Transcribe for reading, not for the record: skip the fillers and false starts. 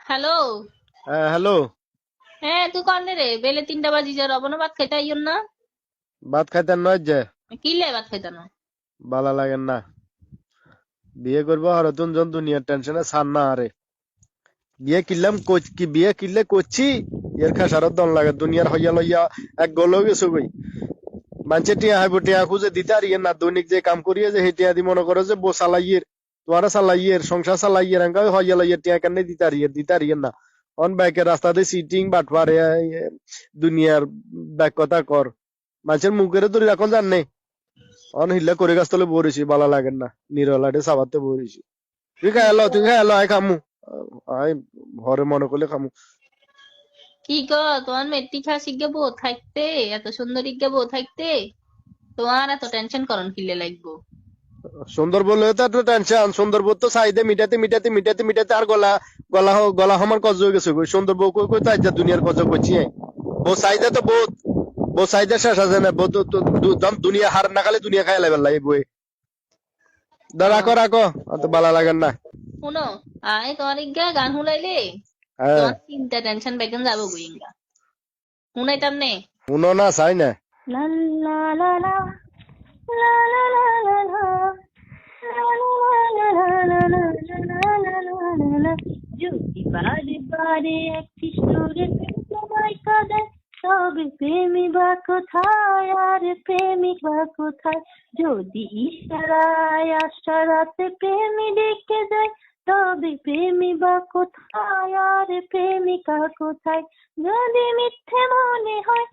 Hello. হ্যাঁ, hello. হ্যাঁ, তুই কনে রে? বেলে 3টা বাজি যা রবনা ভাত খাইতে আইয়ন না। ভাত খাইতেন নয় যে? কি লে ভাত খাইতে না? বালা লাগেন না। বিয়ে করবো আর নতুন জন দুনিয়ার টেনশনে ছাড় না আরে। বিয়ে কিনলে করছি, এর খাসারত দন লাগে দুনিয়ার হইয়া লইয়া এক গলেও গেছো গই। মানুষে টিয়া হাইব টিয়া খুঁজে দিতে আর ইয়ে না, দৈনিক যে কাম করিয়ে যে সেই টিয়া দি মনে করো যে বো চালাইয়ের, তোমারা চালাইয়ের সংসার চালাইয়ের এঙ্কা হইয়া লইয়া টিয়া কেন দিতে আর ইয়ে না। অন বাইকের রাস্তাতে সিটিং বাটপারে দুনিয়ার ব্যাক কথা কর। মানুষের মুখের ধরে এখন জান অন হিল্লা করে গাছ তলে বরিছি বালা লাগেন না, নিরলাটে সাবাতে বরিছি। তুই খাই এলো আয় খামু। আয় ঘরে মনে করলে খামু। কি গো, তোমার মেট্রিক শিখে বউ থাকতে, এত সুন্দর ইজ্ঞা বউ থাকতে তোমার এত টেনশন করন কিলে লাগবো? সুন্দর বললে তো এত টেনশন, সুন্দর বউ তো চাইদে মিটাতে আর গলা আমার কজ হয়ে গেছে গো। সুন্দর বউ কই কই তো আজ দুনিয়ার কজ করছি বউ চাইদে তো বউ চাইদে শেষ আছে না, বউ তো দুনিয়া হার না খালে দুনিয়া খাই লাগবে লাই বই। রাখো আহ, রাখো, অত বালা লাগেন না। শুনো, আয় তোমার ইজ্ঞা গান শুনাইলে হ্যাঁ, তোমার চিন্তা টেনশন বেগেন যাবো গুইঙ্গা। শুনাইতাম নে। শুনো না চাই না। লা লা লা লা লা লা লা লা লা। যদি বারে বারে একটি সুরে তোমায় কাঁদায়, তবে প্রেমী বা কোথায়, আর প্রেমিক বা কোথায়? যদি ইশারায় আশারাতে প্রেমী ডেকে যায়, তবে প্রেমী বা কোথায়, আর প্রেমিকা কোথায়? যদি মিথ্যে মনে হয়